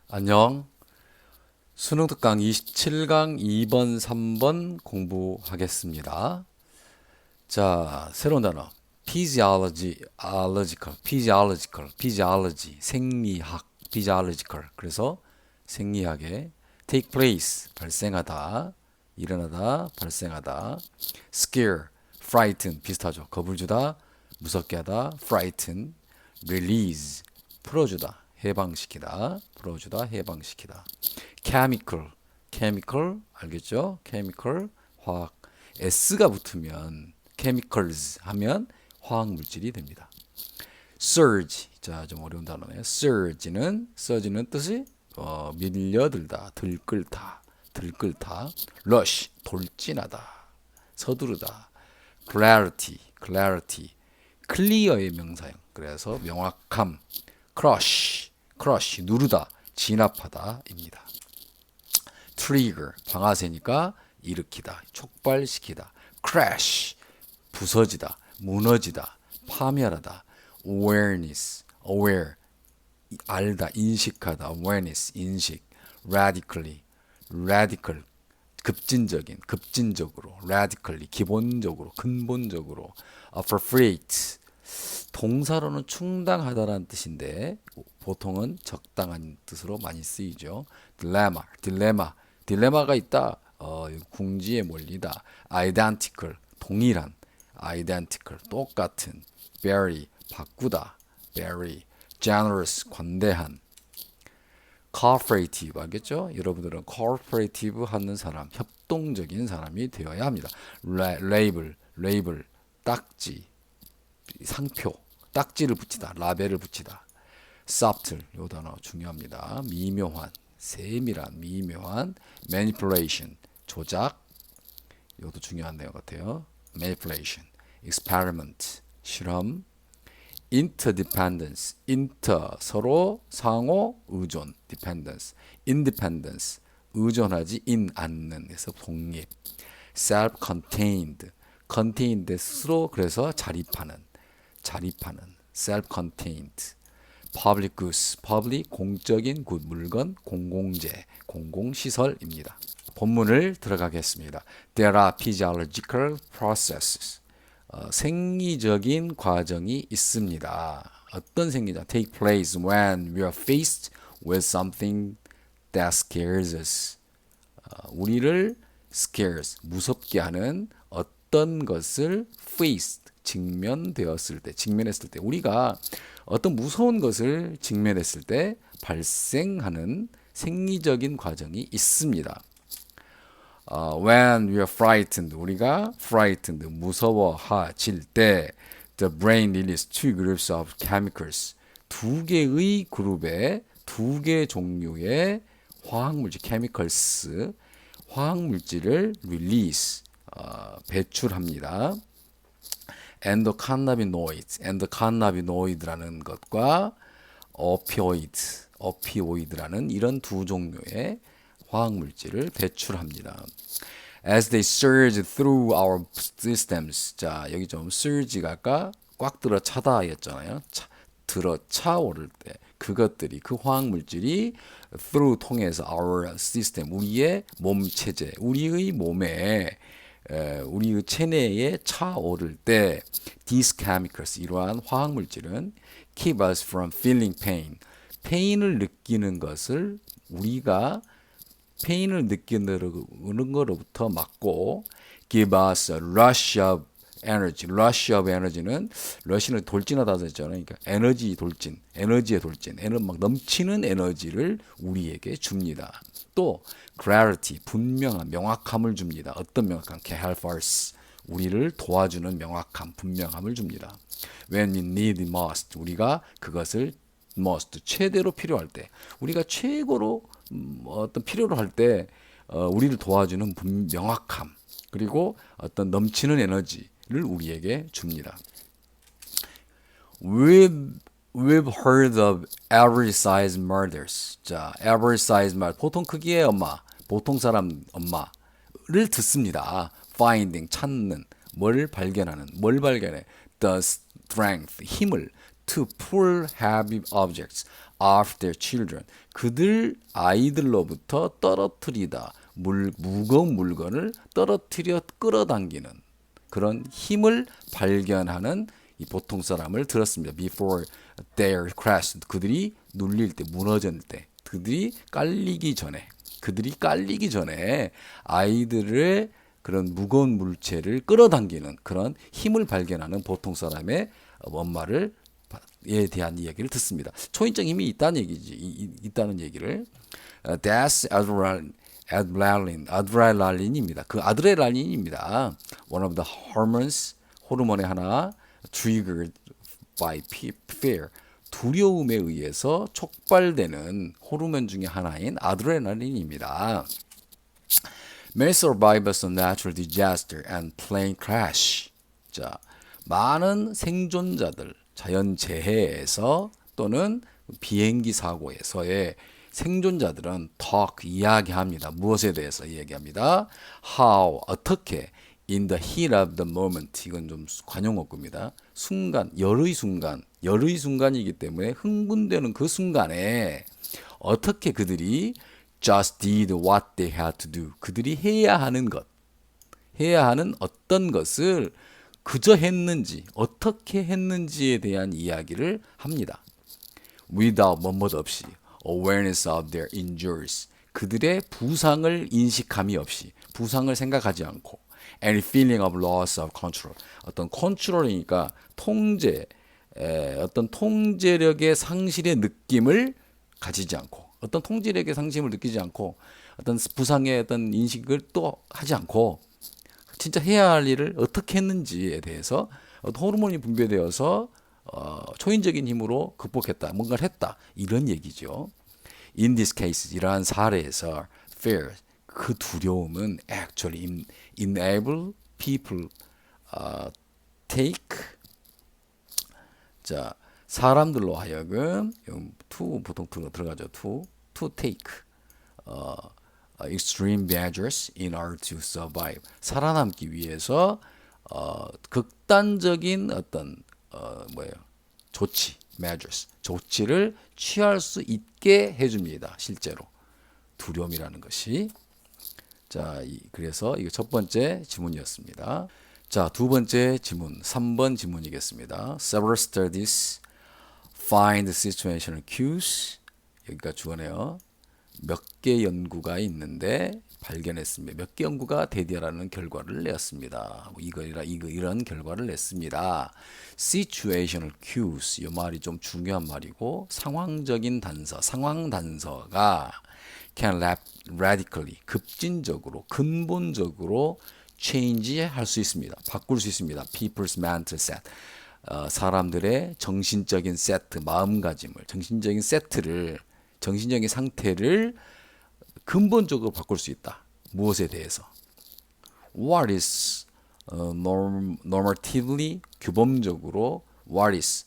안녕. 수능 특강 27강 2번, 3번 공부하겠습니다. 자, 새로운 단어. physiology, 생리학, physiological. 그래서 생리학에 take place, 발생하다, 일어나다, 발생하다. scare, frighten, 비슷하죠. 겁을 주다, 무섭게 하다, frighten, release, 풀어주다, 해방시키다, 풀어주다, 해방시키다. chemical, 알겠죠? chemical, 화학. S가 붙으면 chemicals 하면 화학 물질이 됩니다. surge, 자, 좀 어려운 단어네요. surge는 뜻이 밀려들다, 들끓다. rush, 돌진하다, 서두르다. clarity, clear의 명사형. 그래서 명확함. crush, 누르다, 진압하다입니다. trigger, 방아쇠니까 일으키다, 촉발시키다. crash, 부서지다, 무너지다, 파멸하다. aware, 알다, 인식하다. awareness, 인식. radical, 급진적으로. radically, 기본적으로, 근본적으로. appropriate, 동사로는 충당하다라는 뜻인데 보통은 적당한 뜻으로 많이 쓰이죠. 딜레마가 있다. 궁지에 몰리다. identical, 동일한. identical, 똑같은. vary, 바꾸다. vary, generous, 관대한. cooperative, 알겠죠? 여러분들은 cooperative 하는 사람, 협동적인 사람이 되어야 합니다. label, 딱지, 상표, 딱지를 붙이다, 라벨을 붙이다. subtle, 요 단어 중요합니다. 미묘한, 세밀한, 미묘한. manipulation, 조작, 요도 중요한 내용 같아요. manipulation, experiment, 실험. interdependence, 서로 상호 의존, dependence. independence, 의존하지 않는, 그래서 독립. self-contained, 스스로, 그래서 자립하는, self-contained. public goods, 공적인 물건, 공공재, 공공시설입니다. 본문을 들어가겠습니다. There are physiological processes. 생리적인 과정이 있습니다. 어떤 생리적? Take place when we are faced with something that scares us. 우리를 scares, 무섭게 하는 어떤 것을 faced, 직면했을 때, 우리가 어떤 무서운 것을 직면했을 때 발생하는 생리적인 과정이 있습니다. When we are frightened, 우리가 frightened, 무서워질 때, the brain releases two groups of chemicals, 두 개의 그룹의 두 개 종류의 화학물질, chemicals, 화학물질을 release, 배출합니다. 엔도칸나비노이드라는 것과 오피오이드라는 이런 두 종류의 화학물질을 배출합니다. As they surge through our systems. 자, 여기 좀 surge가 아까 꽉 들어 차다 했잖아요. 들어 차오를 때 그것들이, 그 화학물질이 through, 통해서 our system, 우리의 몸 체제, 우리의 몸에, 우리의 체내에 차오를 때 these chemicals, 이러한 화학물질은 keep us from feeling pain, 페인을 느끼는 것을, 우리가 페인을 느끼는 것로부터 막고 give us a rush of energy. rush of energy는 러시는 돌진하다 했잖아요. 그러니까 에너지의 돌진, 막 넘치는 에너지를 우리에게 줍니다. 또 clarity, 분명함, 명확함을 줍니다. 어떤 명확함? help us, 우리를 도와주는 명확함, 분명함을 줍니다. when we need most, 우리가 그것을 most, 최대로 필요할 때, 우리가 최고로 어떤 필요로 할 때 우리를 도와주는 명확함, 그리고 어떤 넘치는 에너지를 우리에게 줍니다. We've heard of average size murders. 자, average size murder, 보통 크기의 엄마, 보통 사람 엄마를 듣습니다. finding, 찾는, 뭘 발견해? the strength, 힘을 to pull heavy objects, of their children. 그들 아이들로부터 떨어뜨리다. 무거운 물건을 떨어뜨려 끌어당기는 그런 힘을 발견하는 이 보통 사람을 들었습니다. Before their crash. 그들이 눌릴 때, 무너질 때, 그들이 깔리기 전에 아이들의 그런 무거운 물체를 끌어당기는 그런 힘을 발견하는 보통 사람의 원말을 에 대한 이야기를 듣습니다. 초인적 힘이 있다는 얘기를 that's 아드레날린입니다. 그 아드레날린입니다. One of the hormones, 호르몬의 하나, triggered by fear, 두려움에 의해서 촉발되는 호르몬 중에 하나인 아드레날린입니다. Many survivors of natural disaster and plane crash. 자, 많은 생존자들, 자연재해에서 또는 비행기 사고에서의 생존자들은 talk, 이야기합니다. 무엇에 대해서 이야기합니다. How, 어떻게, in the heat of the moment. 이건 좀 관용어구입니다. 순간, 열의 순간이기 때문에 흥분되는 그 순간에 어떻게 그들이 just did what they had to do. 그들이 해야 하는 어떤 것을 그저 했는지, 어떻게 했는지에 대한 이야기를 합니다. Without 뭐뭐 없이, awareness of their injuries. 그들의 부상을 인식함이 없이, 부상을 생각하지 않고, any feeling of loss of control. 어떤 컨트롤이니까 어떤 통제력의 상실의 느낌을 가지지 않고, 어떤 통제력의 상심을 느끼지 않고, 어떤 부상의 어떤 인식을 또 하지 않고, 진짜 해야 할 일을 어떻게 했는지에 대해서 호르몬이 분비되어서 초인적인 힘으로 극복했다, 뭔가를 했다, 이런 얘기죠. In this case, 이러한 사례에서 fear, 그 두려움은 actually enable people take, 자, 사람들로 하여금 to 보통 들어가죠. to take extreme measures in order to survive. 살아남기 위해서 극단적인 어떤 measures, 조치를 취할 수 있게 해줍니다. 실제로 두려움이라는 것이. 자, 그래서 이거 첫 번째 지문이었습니다. 자, 두 번째 지문, 3번 지문이겠습니다. Several studies find situational cues. 여기가 주어네요. 몇 개 연구가 있는데 발견했습니다. 몇 개 연구가 대디라는 결과를 내었습니다. 이런 결과를 냈습니다. Situational cues, 이 말이 좀 중요한 말이고, 상황적인 단서, 상황 단서가 can radically, 급진적으로, 근본적으로 change 할 수 있습니다. 바꿀 수 있습니다. People's mental set. 사람들의 정신적인 세트, 마음가짐을, 정신적인 상태를 근본적으로 바꿀 수 있다. 무엇에 대해서? What is normatively, 규범적으로, what is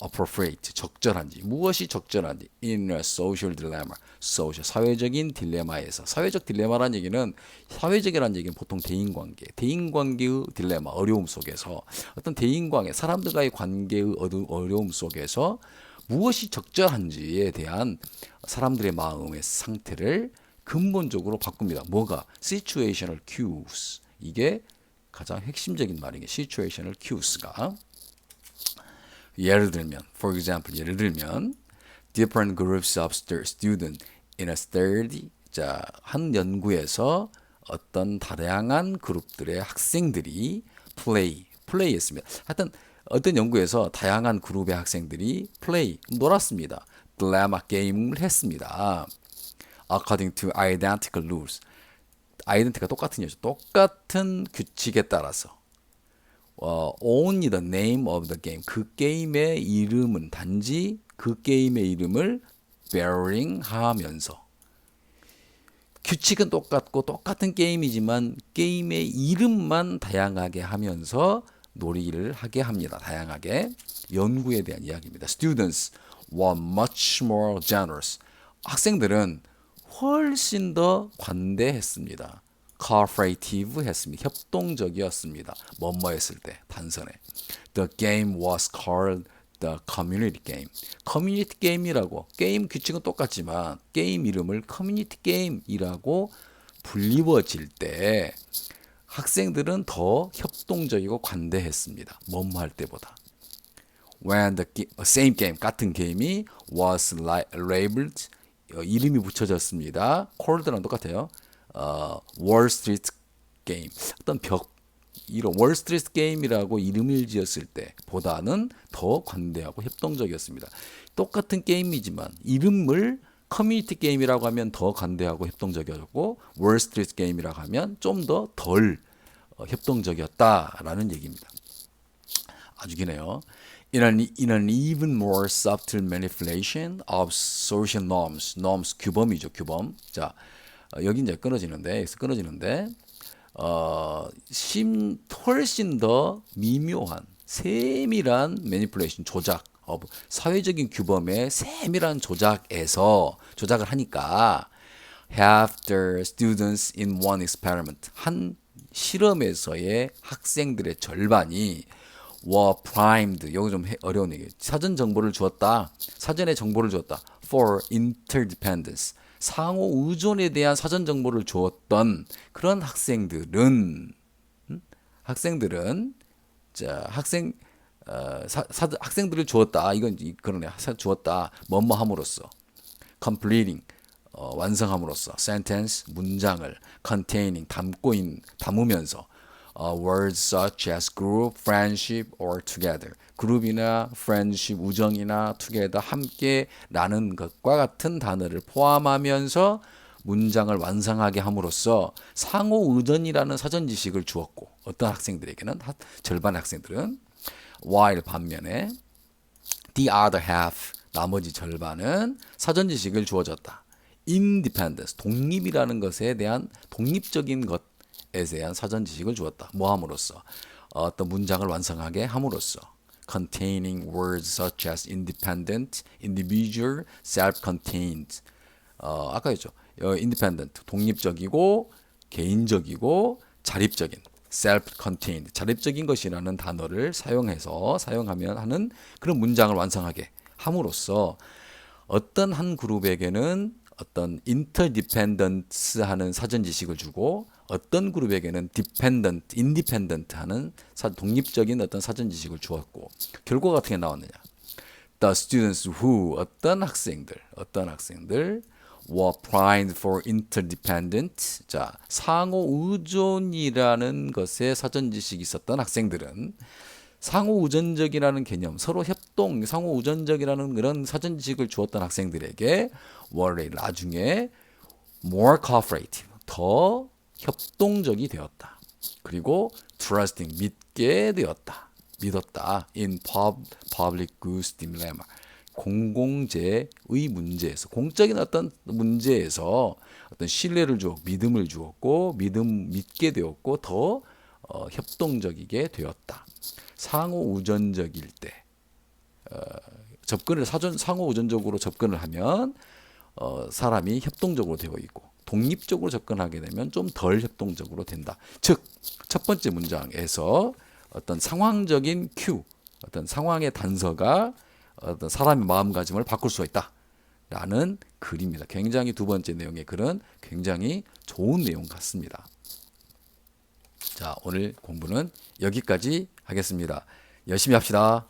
appropriate, 적절한지, 무엇이 적절한지, in a social dilemma, 사회적인 딜레마에서. 사회적 딜레마라는 얘기는, 사회적이라는 얘기는 보통 대인관계의 딜레마, 어려움 속에서, 어떤 사람들과의 관계의 어려움 속에서 무엇이 적절한지에 대한 사람들의 마음의 상태를 근본적으로 바꿉니다. 뭐가? situational cues. 이게 가장 핵심적인 말인 게 situational cues가. 예를 들면, different groups of students in a study. 자, 한 연구에서 어떤 다양한 그룹들의 학생들이 플레이했습니다. 하여튼 어떤 연구에서 다양한 그룹의 학생들이 놀았습니다. dilemma 게임을 했습니다. According to identical rules. 아이덴티가 똑같은 규칙에 따라서. Only the name of the game. 그 게임의 이름은 단지 그 게임의 이름을 bearing 하면서. 규칙은 똑같은 게임이지만 게임의 이름만 다양하게 하면서 놀이를 하게 합니다. 다양하게. 연구에 대한 이야기입니다. Students were much more generous. 학생들은 훨씬 더 관대했습니다. cooperative 했습니다. 협동적이었습니다. 뭐뭐 했을 때, 단선에. The game was called the community game. 커뮤니티 게임이라고 게임 규칙은 똑같지만 게임 이름을 커뮤니티 게임이라고 불리워질 때 학생들은 더 협동적이고 관대했습니다. 뭐뭐 할 때보다. When the same game 같은 게임이 was labeled 이름이 붙여졌습니다. cold랑 똑같아요. Wall Street Game 어떤 이런 월스트리트 게임이라고 이름을 지었을 때보다는 더 관대하고 협동적이었습니다. 똑같은 게임이지만 이름을 커뮤니티 게임이라고 하면 더 관대하고 협동적이었고 월스트리트 게임이라고 하면 좀 더 덜 협동적이었다라는 얘기입니다. 아주 기네요. In an even more subtle manipulation of social norms, 규범이죠, 규범. 자, 여기 이제 끊어지는데, 훨씬 더 미묘한, 세밀한 manipulation, 조작, 사회적인 규범의 세밀한 조작을 하니까 have the students in one experiment, 한 실험에서의 학생들의 절반이 were primed, 여기 좀 어려운 얘기예요. 사전에 정보를 주었다 for interdependence, 상호 의존에 대한 사전 정보를 주었던 그런 학생들은 학생들을 주었다. 이건 그러네. 주었다. 뭐뭐 함으로써 completing 완성함으로써 sentence 문장을 containing 담으면서 words such as group, friendship or together 그룹이나 friendship, 우정이나 together 함께라는 것과 같은 단어를 포함하면서 문장을 완성하게 함으로써 상호 의존이라는 사전 지식을 주었고 어떤 학생들에게는 절반 학생들은 while 반면에 the other half 나머지 절반은 사전 지식을 주어졌다. independence 독립이라는 것에 대한 독립적인 것에 대한 사전 지식을 주었다. 뭐 함으로써 어떤 문장을 완성하게 함으로써 containing words such as independent, individual, self-contained 아까 했죠. independent 독립적이고 개인적이고 자립적인 self-contained 자립적인 것이라는 단어를 사용하면 하는 그런 문장을 완성하게 함으로써 어떤 한 그룹에게는 어떤 interdependence 하는 사전 지식을 주고 어떤 그룹에게는 independent 하는 독립적인 어떤 사전 지식을 주었고 결과가 어떻게 나왔느냐? The students who 어떤 학생들 were primed for interdependent 자 상호 의존이라는 것에 사전 지식이 있었던 학생들은 상호 의존적이라는 개념, 서로 협동, 상호 의존적이라는 그런 사전 지식을 주었던 학생들에게 원래 나중에 more cooperative, 더 협동적이 되었다. 그리고 trusting, 믿었다. in public goods dilemma, 공공재의 문제에서, 공적인 어떤 문제에서 어떤 신뢰를 주었고, 믿음을 주었고, 믿게 되었고, 더 협동적이게 되었다. 상호 의존적일 때 상호 의존적으로 접근을 하면 사람이 협동적으로 되어 있고 독립적으로 접근하게 되면 좀 덜 협동적으로 된다. 즉, 첫 번째 문장에서 어떤 상황적인 큐, 어떤 상황의 단서가 어떤 사람의 마음가짐을 바꿀 수가 있다라는 글입니다. 굉장히 두 번째 내용의 글은 굉장히 좋은 내용 같습니다. 자, 오늘 공부는 여기까지 하겠습니다. 열심히 합시다.